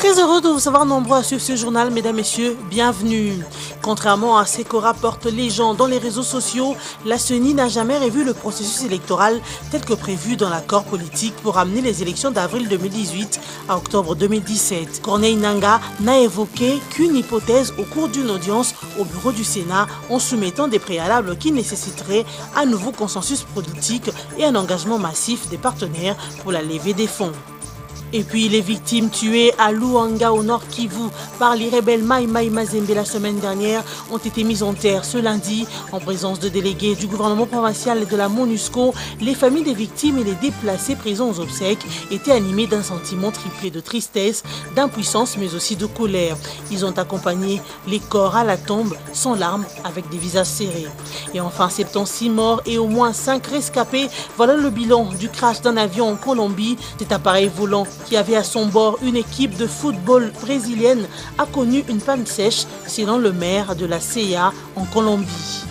Très heureux de vous savoir nombreux à suivre ce journal, mesdames, messieurs, bienvenue. Contrairement à ce que rapportent les gens dans les réseaux sociaux, la CENI n'a jamais revu le processus électoral tel que prévu dans l'accord politique pour amener les élections d'avril 2018 à octobre 2017. Corneille Nangaa n'a évoqué qu'une hypothèse au cours d'une audience au bureau du Sénat en soumettant des préalables qui nécessiteraient un nouveau consensus politique et un engagement massif des partenaires pour la levée des fonds. Et puis les victimes tuées à Luanga au nord Kivu par les rebelles Mai Mai Mazembe la semaine dernière ont été mises en terre ce lundi en présence de délégués du gouvernement provincial et de la MONUSCO. Les familles des victimes et les déplacés présents aux obsèques étaient animés d'un sentiment triplé de tristesse, d'impuissance mais aussi de colère. Ils ont accompagné les corps à la tombe sans larmes avec des visages serrés. Et enfin 76 morts et au moins 5 rescapés. Voilà le bilan du crash d'un avion en Colombie. Cet appareil volant qui avait à son bord une équipe de football brésilienne, a connu une panne sèche, selon le maire de la CIA en Colombie.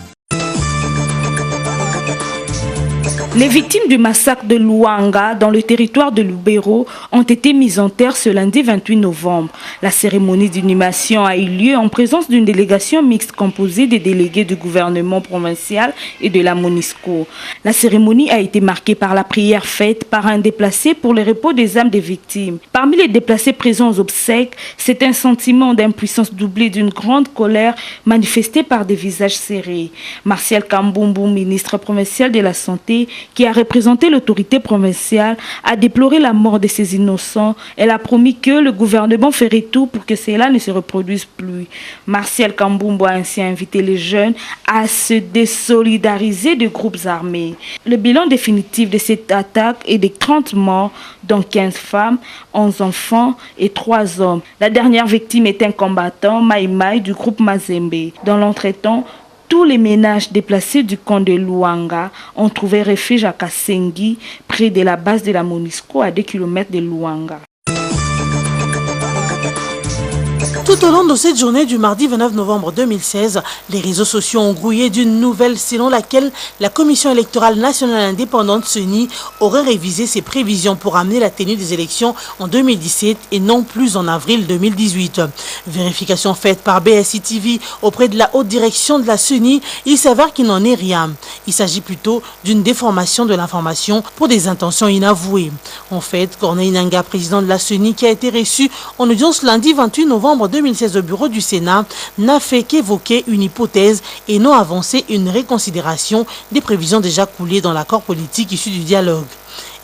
Les victimes du massacre de Luanga dans le territoire de Lubero ont été mises en terre ce lundi 28 novembre. La cérémonie d'inhumation a eu lieu en présence d'une délégation mixte composée des délégués du gouvernement provincial et de la MONUSCO. La cérémonie a été marquée par la prière faite par un déplacé pour le repos des âmes des victimes. Parmi les déplacés présents aux obsèques, c'est un sentiment d'impuissance doublé d'une grande colère manifestée par des visages serrés. Martial Kambumbu, ministre provincial de la Santé, qui a représenté l'autorité provinciale, a déploré la mort de ces innocents. Elle a promis que le gouvernement ferait tout pour que cela ne se reproduise plus. Martial Kambumbu a ainsi invité les jeunes à se désolidariser des groupes armés. Le bilan définitif de cette attaque est de 30 morts, dont 15 femmes, 11 enfants et 3 hommes. La dernière victime est un combattant, Mai Mai, du groupe Mazembe. Dans l'entretemps, tous les ménages déplacés du camp de Luanga ont trouvé refuge à Kasengi, près de la base de la MONUSCO à 2 km de Luanga. Tout au long de cette journée du mardi 29 novembre 2016, les réseaux sociaux ont grouillé d'une nouvelle selon laquelle la Commission électorale nationale indépendante CENI aurait révisé ses prévisions pour amener la tenue des élections en 2017 et non plus en avril 2018. Vérification faite par BSI TV auprès de la haute direction de la CENI, il s'avère qu'il n'en est rien. Il s'agit plutôt d'une déformation de l'information pour des intentions inavouées. En fait, Corneille Nangaa, président de la CENI, qui a été reçu en audience lundi 28 novembre 2016 au bureau du Sénat, n'a fait qu'évoquer une hypothèse et non avancer une réconsidération des prévisions déjà coulées dans l'accord politique issu du dialogue.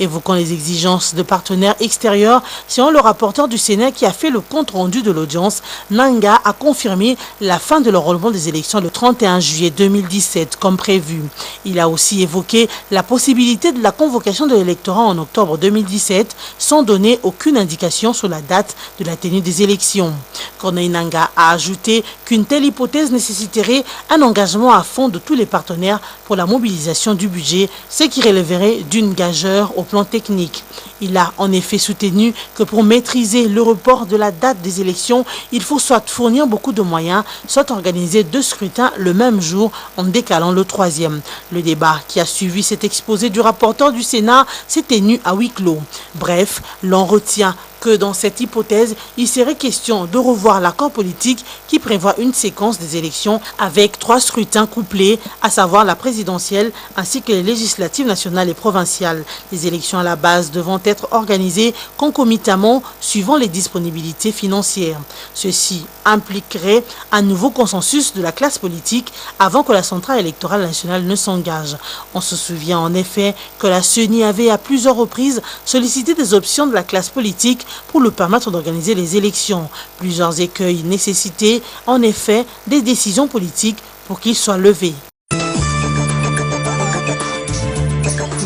Évoquant les exigences de partenaires extérieurs, selon le rapporteur du Sénat qui a fait le compte-rendu de l'audience, Nangaa a confirmé la fin de l'enrôlement des élections le 31 juillet 2017 comme prévu. Il a aussi évoqué la possibilité de la convocation de l'électorat en octobre 2017 sans donner aucune indication sur la date de la tenue des élections. Corneille Nangaa a ajouté qu'une telle hypothèse nécessiterait un engagement à fond de tous les partenaires pour la mobilisation du budget, ce qui relèverait d'une gageure au plan technique. Il a en effet soutenu que pour maîtriser le report de la date des élections, il faut soit fournir beaucoup de moyens, soit organiser 2 scrutins le même jour en décalant le 3e. Le débat qui a suivi cet exposé du rapporteur du Sénat s'est tenu à huis clos. Bref, l'on retient que dans cette hypothèse, il serait question de revoir l'accord politique qui prévoit une séquence des élections avec 3 scrutins couplés, à savoir la présidentielle ainsi que les législatives nationales et provinciales. Les élections à la base devant être organisées concomitamment suivant les disponibilités financières. Ceci impliquerait un nouveau consensus de la classe politique avant que la centrale électorale nationale ne s'engage. On se souvient en effet que la CENI avait à plusieurs reprises sollicité des options de la classe politique pour le permettre d'organiser les élections. Plusieurs écueils nécessitaient en effet des décisions politiques pour qu'ils soient levés.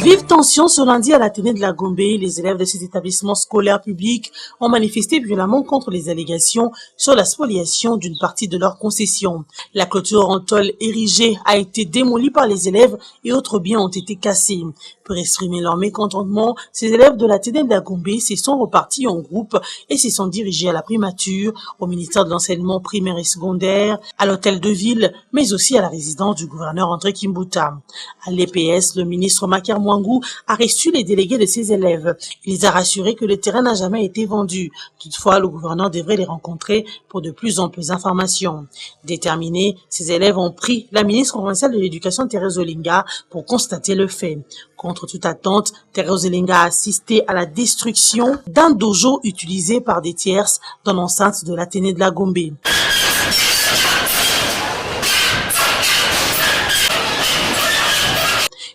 Vive tension ce lundi à l'Athénée de la Gombe. Les élèves de cet établissement scolaire public ont manifesté violemment contre les allégations sur la spoliation d'une partie de leur concession. La clôture en tôle érigée a été démolie par les élèves et autres biens ont été cassés. Pour exprimer leur mécontentement, ces élèves de l'Athénée de la Gombe se sont repartis en groupe et se sont dirigés à la primature, au ministère de l'enseignement primaire et secondaire, à l'hôtel de ville, mais aussi à la résidence du gouverneur André Kimbuta. À l'EPS, le ministre Maker Mangou a reçu les délégués de ses élèves. Il les a rassurés que le terrain n'a jamais été vendu. Toutefois, le gouverneur devrait les rencontrer pour de plus amples informations. Déterminés, ces élèves ont pris la ministre provinciale de l'Éducation, Thérèse Olinga, pour constater le fait. Contre toute attente, Thérèse Olinga a assisté à la destruction d'un dojo utilisé par des tierces dans l'enceinte de l'Athénée de la Gombe.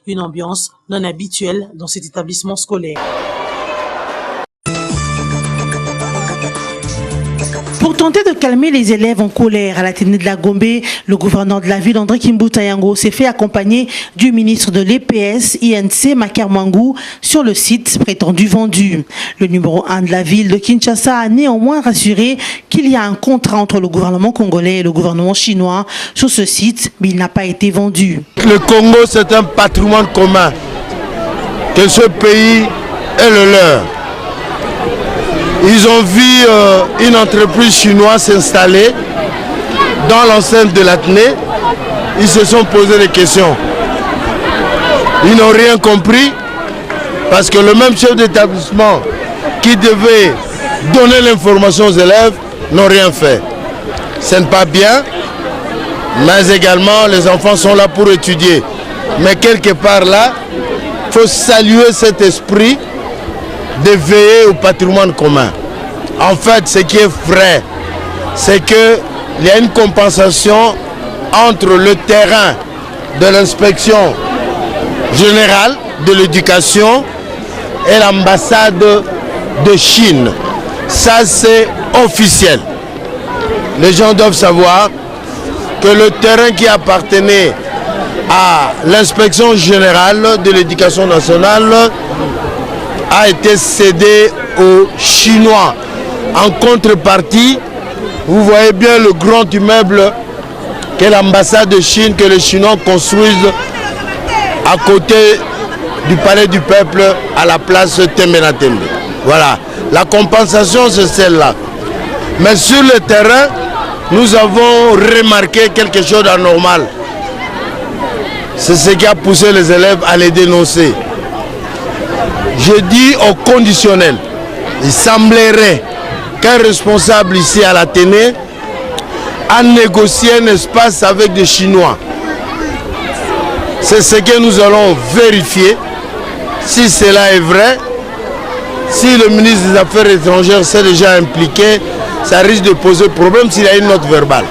Une ambiance non habituelle dans cet établissement scolaire. Pour tenter de calmer les élèves en colère à l'Athénée de la Gombe, le gouverneur de la ville, André Kimbuta Yango, s'est fait accompagner du ministre de l'EPS, INC, Makar Mangou, sur le site prétendu vendu. Le numéro 1 de la ville de Kinshasa a néanmoins rassuré qu'il y a un contrat entre le gouvernement congolais et le gouvernement chinois sur ce site, mais il n'a pas été vendu. Le Congo, c'est un patrimoine commun, que ce pays est le leur. Ils ont vu une entreprise chinoise s'installer dans l'enceinte de l'Athénée. Ils se sont posé des questions. Ils n'ont rien compris parce que le même chef d'établissement qui devait donner l'information aux élèves n'ont rien fait. Ce n'est pas bien, mais également les enfants sont là pour étudier. Mais quelque part là, il faut saluer cet esprit de veiller au patrimoine commun. En fait, ce qui est vrai, c'est qu'il y a une compensation entre le terrain de l'inspection générale de l'éducation et l'ambassade de Chine. Ça, c'est officiel. Les gens doivent savoir que le terrain qui appartenait à l'inspection générale de l'éducation nationale a été cédé aux Chinois. En contrepartie, vous voyez bien le grand immeuble qu'est l'ambassade de Chine que les Chinois construisent à côté du palais du peuple à la place Tembenatembe. Voilà, la compensation c'est celle-là. Mais sur le terrain, nous avons remarqué quelque chose d'anormal. C'est ce qui a poussé les élèves à les dénoncer. Je dis au conditionnel, il semblerait qu'un responsable ici à l'Athénée a négocié un espace avec des Chinois. C'est ce que nous allons vérifier. Si cela est vrai, si le ministre des Affaires étrangères s'est déjà impliqué, ça risque de poser problème s'il y a une note verbale.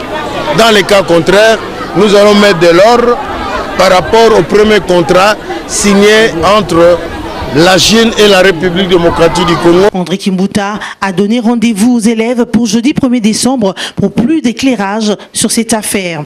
Dans les cas contraires, nous allons mettre de l'ordre par rapport au premier contrat signé entre la Chine et la République démocratique du Congo. André Kimbuta a donné rendez-vous aux élèves pour jeudi 1er décembre pour plus d'éclairage sur cette affaire.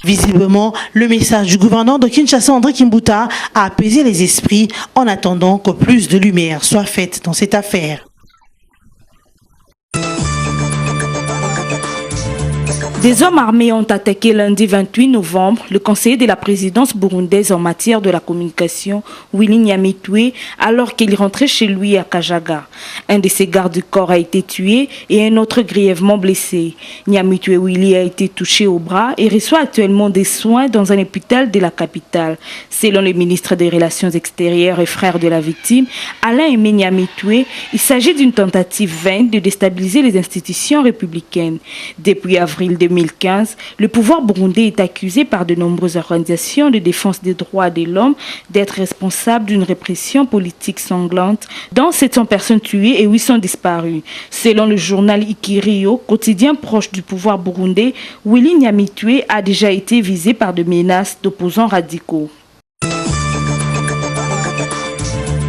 Visiblement, le message du gouverneur de Kinshasa, André Kimbuta, a apaisé les esprits en attendant que plus de lumière soit faite dans cette affaire. Des hommes armés ont attaqué lundi 28 novembre le conseiller de la présidence burundaise en matière de la communication, Willy Nyamitwe, alors qu'il rentrait chez lui à Kajaga. Un de ses gardes-corps a été tué et un autre grièvement blessé. Nyamitwe Willy a été touché au bras et reçoit actuellement des soins dans un hôpital de la capitale. Selon le ministre des Relations extérieures et frère de la victime, Alain-Aimé Nyamitwe, il s'agit d'une tentative vaine de déstabiliser les institutions républicaines. Depuis avril 2020, 2015, le pouvoir burundais est accusé par de nombreuses organisations de défense des droits de l'homme d'être responsable d'une répression politique sanglante, dont 700 personnes tuées et 800 disparues. Selon le journal Ikirio, quotidien proche du pouvoir burundais, Willy Nyamitwe a déjà été visé par de menaces d'opposants radicaux.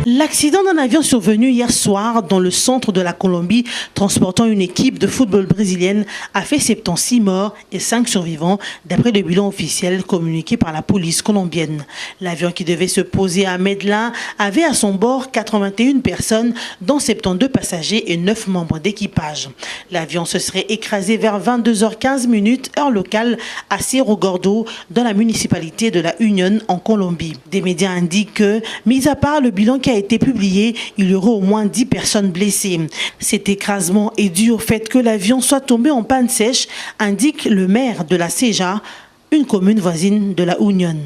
L'accident d'un avion survenu hier soir dans le centre de la Colombie, transportant une équipe de football brésilienne, a fait 76 morts et 5 survivants, d'après le bilan officiel communiqué par la police colombienne. L'avion qui devait se poser à Medellín avait à son bord 81 personnes, dont 72 passagers et 9 membres d'équipage. L'avion se serait écrasé vers 22h15 heure locale à Cerro Gordo, dans la municipalité de la Unión en Colombie. Des médias indiquent que, mis à part le bilan qui a été publié, il y aura au moins 10 personnes blessées. Cet écrasement est dû au fait que l'avion soit tombé en panne sèche, indique le maire de la Ceja, une commune voisine de la Unión.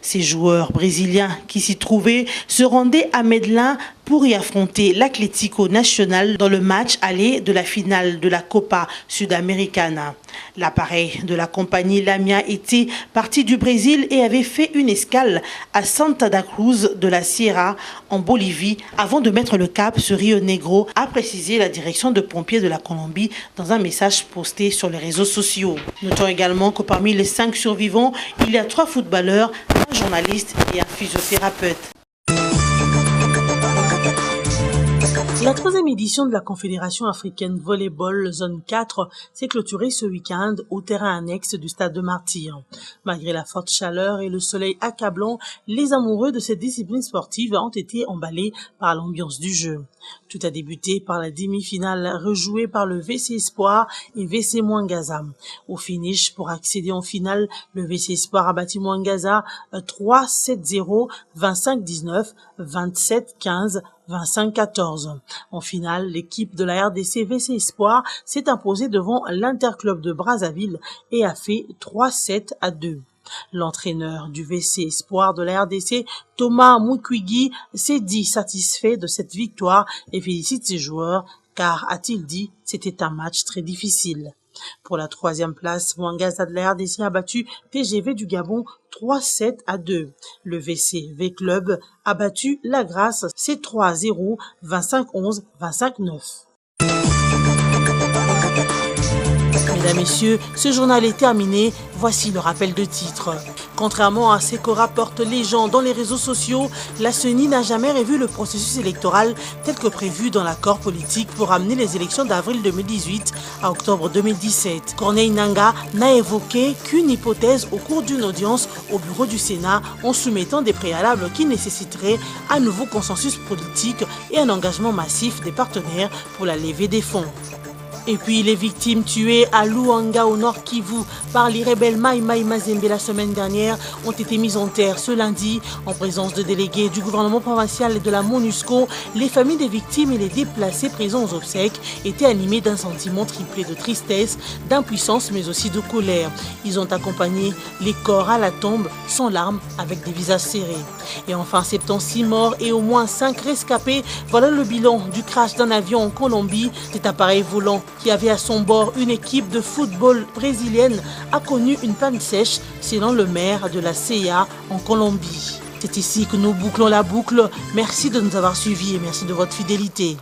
Ces joueurs brésiliens qui s'y trouvaient se rendaient à Medellín pour y affronter l'Atlético Nacional dans le match aller de la finale de la Copa Sudamericana. L'appareil de la compagnie Lamia était parti du Brésil et avait fait une escale à Santa da Cruz de la Sierra en Bolivie avant de mettre le cap sur Rio Negro, a précisé la direction de pompiers de la Colombie dans un message posté sur les réseaux sociaux. Notons également que parmi les 5 survivants, il y a 3 footballeurs, un journaliste et un physiothérapeute. La 3e édition de la Confédération africaine volleyball zone 4 s'est clôturée ce week-end au terrain annexe du stade de Martyrs. Malgré la forte chaleur et le soleil accablant, les amoureux de cette discipline sportive ont été emballés par l'ambiance du jeu. Tout a débuté par la demi-finale rejouée par le VC Espoir et VC Mwangaza. Au finish, pour accéder en finale, le VC Espoir a battu Mwangaza 3-7-0, 25-19, 27-15, 25-14. En finale, l'équipe de la RDC VC Espoir s'est imposée devant l'Interclub de Brazzaville et a fait 3-7-2. L'entraîneur du VC Espoir de la RDC, Thomas Mukwege, s'est dit satisfait de cette victoire et félicite ses joueurs car, a-t-il dit, c'était un match très difficile. Pour la 3e place, Mwangaza de la RDC a battu TGV du Gabon 3-7-2. Le VC V-Club a battu La Grâce C3-0, 25-11, 25-9. Mesdames, Messieurs, ce journal est terminé. Voici le rappel de titres. Contrairement à ce que rapportent les gens dans les réseaux sociaux, la CENI n'a jamais revu le processus électoral tel que prévu dans l'accord politique pour amener les élections d'avril 2018 à octobre 2017. Corneille Nangaa n'a évoqué qu'une hypothèse au cours d'une audience au bureau du Sénat en soumettant des préalables qui nécessiteraient un nouveau consensus politique et un engagement massif des partenaires pour la levée des fonds. Et puis les victimes tuées à Luanga au Nord Kivu par les rebelles Mai Mai Mazembe la semaine dernière ont été mises en terre ce lundi en présence de délégués du gouvernement provincial et de la MONUSCO. Les familles des victimes et les déplacés présents aux obsèques étaient animés d'un sentiment triplé de tristesse, d'impuissance mais aussi de colère. Ils ont accompagné les corps à la tombe sans larmes avec des visages serrés. Et enfin 76 morts et au moins 5 rescapés. Voilà le bilan du crash d'un avion en Colombie. Cet appareil volant qui avait à son bord une équipe de football brésilienne, a connu une panne sèche, selon le maire de la CEA en Colombie. C'est ici que nous bouclons la boucle. Merci de nous avoir suivis et merci de votre fidélité.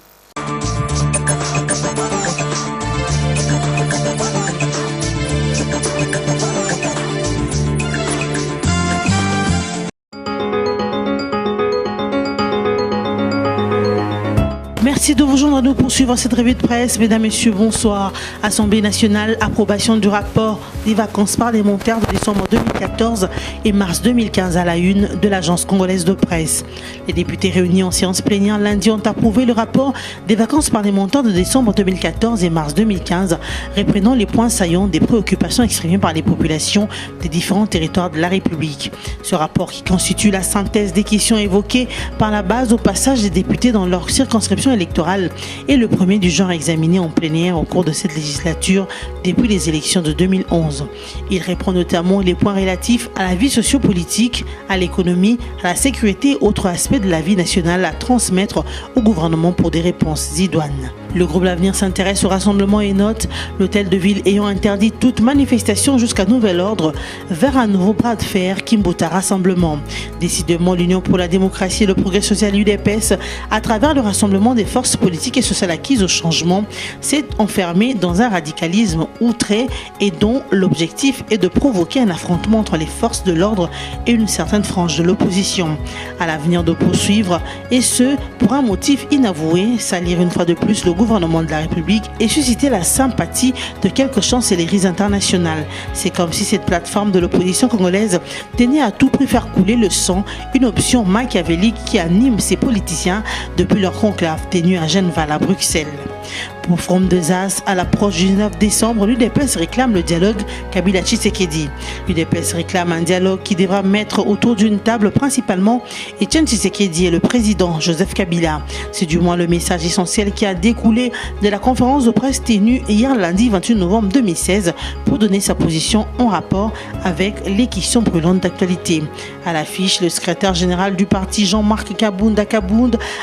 Merci de vous joindre à nous pour suivre cette revue de presse. Mesdames, Messieurs, bonsoir. Assemblée nationale, approbation du rapport des vacances parlementaires de décembre 2014 et mars 2015 à la une de l'agence congolaise de presse. Les députés réunis en séance plénière lundi ont approuvé le rapport des vacances parlementaires de décembre 2014 et mars 2015, reprenant les points saillants des préoccupations exprimées par les populations des différents territoires de la République. Ce rapport qui constitue la synthèse des questions évoquées par la base au passage des députés dans leur circonscription électorale est le premier du genre examiné en plénière au cours de cette législature depuis les élections de 2011. Il reprend notamment les points relatifs à la vie sociopolitique, à l'économie, à la sécurité et autres aspects de la vie nationale à transmettre au gouvernement pour des réponses idoines. Le groupe L'Avenir s'intéresse au rassemblement et note l'hôtel de ville ayant interdit toute manifestation jusqu'à nouvel ordre vers un nouveau bras de fer Kimbota Rassemblement. Décidément, l'Union pour la démocratie et le progrès social UDPS, à travers le rassemblement des forces politiques et sociales acquises au changement, s'est enfermée dans un radicalisme outré et dont l'objectif est de provoquer un affrontement entre les forces de l'ordre et une certaine frange de l'opposition. À l'avenir de poursuivre, et ce, pour un motif inavoué, salir une fois de plus le gouvernement de la République et susciter la sympathie de quelques chancelleries internationales. C'est comme si cette plateforme de l'opposition congolaise tenait à tout prix faire couler le sang, une option machiavélique qui anime ses politiciens depuis leur conclave tenu à Genval à Bruxelles. Pour From des As, à l'approche du 9 décembre, l'UDPS réclame le dialogue Kabila-Tshisekedi. L'UDPS réclame un dialogue qui devra mettre autour d'une table principalement Etienne Tshisekedi et le président Joseph Kabila. C'est du moins le message essentiel qui a découlé de la conférence de presse tenue hier lundi 28 novembre 2016 pour donner sa position en rapport avec les questions brûlantes d'actualité. À l'affiche, le secrétaire général du parti Jean-Marc Kabound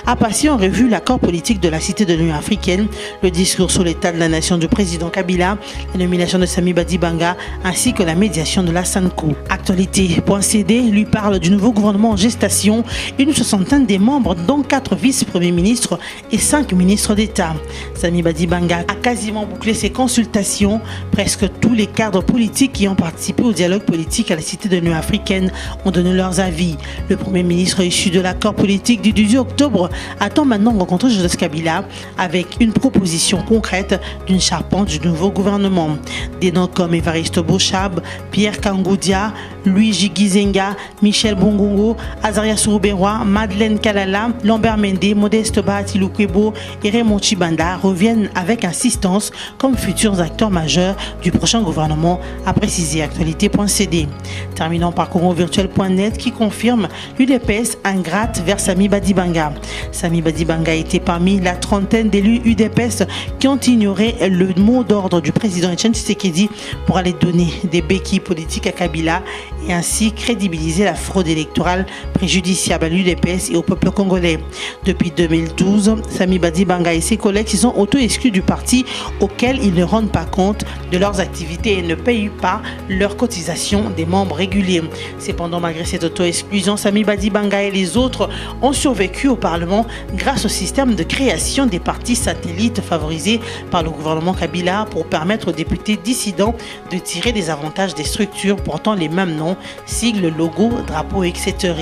a passé en revue l'accord politique de la Cité de l'Union africaine, le discours sur l'état de la nation du président Kabila, la nomination de Sami Badibanga ainsi que la médiation de la SANCO. Actualité.cd lui parle du nouveau gouvernement en gestation, une soixantaine des membres dont 4 vice-premiers ministres et 5 ministres d'État. Sami Badibanga a quasiment bouclé ses consultations. Presque tous les cadres politiques qui ont participé au dialogue politique à la Cité de l'Union africaine ont donné leurs avis. Le premier ministre issu de l'accord politique du 18 octobre attend maintenant rencontrer Joseph Kabila avec une proposition concrète d'une charpente du nouveau gouvernement. Des noms comme Évariste Bochab, Pierre Kangoudia, Luigi Gizenga, Michel Bongongo, Azaria Sourouberois, Madeleine Kalala, Lambert Mende, Modeste Bahati Lukwebo et Raymond Chibanda reviennent avec insistance comme futurs acteurs majeurs du prochain gouvernement, a précisé Actualité.cd. Terminons par CongoVirtuel.net qui confirme l'UDPS ingrate vers Sami Badibanga. Sami Badibanga était parmi la trentaine d'élus UDPS qui ont ignoré le mot d'ordre du président Etienne Tshisekedi pour aller donner des béquilles politiques à Kabila et ainsi crédibiliser la fraude électorale préjudiciable à l'UDPS et au peuple congolais. Depuis 2012, Sami Badibanga et ses collègues se sont auto-exclus du parti auquel ils ne rendent pas compte de leurs activités et ne payent pas leurs cotisations des membres réguliers. Cependant, malgré cette auto-exclusion, Sami Badibanga et les autres ont survécu au Parlement grâce au système de création des partis satellites favorisés par le gouvernement Kabila pour permettre aux députés dissidents de tirer des avantages des structures portant les mêmes noms, sigles, logos, drapeaux, etc.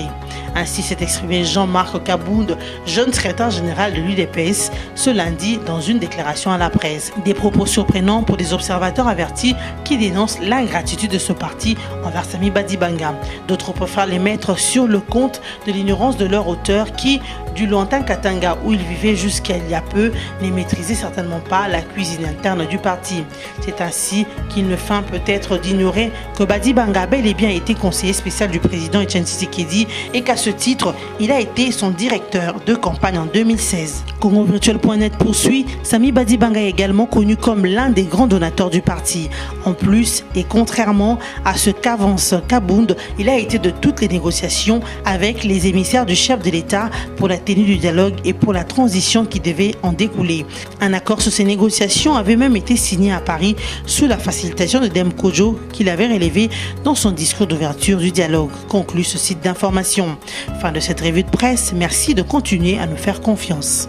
Ainsi s'est exprimé Jean-Marc Kabound, jeune secrétaire général de l'UDPS, ce lundi dans une déclaration à la presse. Des propos surprenants pour des observateurs avertis qui dénoncent l'ingratitude de ce parti envers Sami Badibanga. D'autres préfèrent les mettre sur le compte de l'ignorance de leur auteur qui, du lointain Katanga où il vivait jusqu'à il y a peu, ne maîtrisait certainement pas la cuisine interne du parti. C'est ainsi qu'il ne feint peut-être d'ignorer que Badibanga a bel et bien été conseiller spécial du président Etienne Tshisekedi et qu'à ce titre, il a été son directeur de campagne en 2016. CongoVirtuel.net poursuit, Sami Badibanga est également connu comme l'un des grands donateurs du parti. En plus, et contrairement à ce qu'avance Kabound, il a été de toutes les négociations avec les émissaires du chef de l'État pour la tenue du dialogue et pour la transition qui devait en découler. Un accord sur ces négociations avait même été signé à Paris sous la facilitation de Dem Kodjo qu'il avait relevé dans son discours d'ouverture du dialogue, conclut ce site d'information. Fin de cette revue de presse, merci de continuer à nous faire confiance.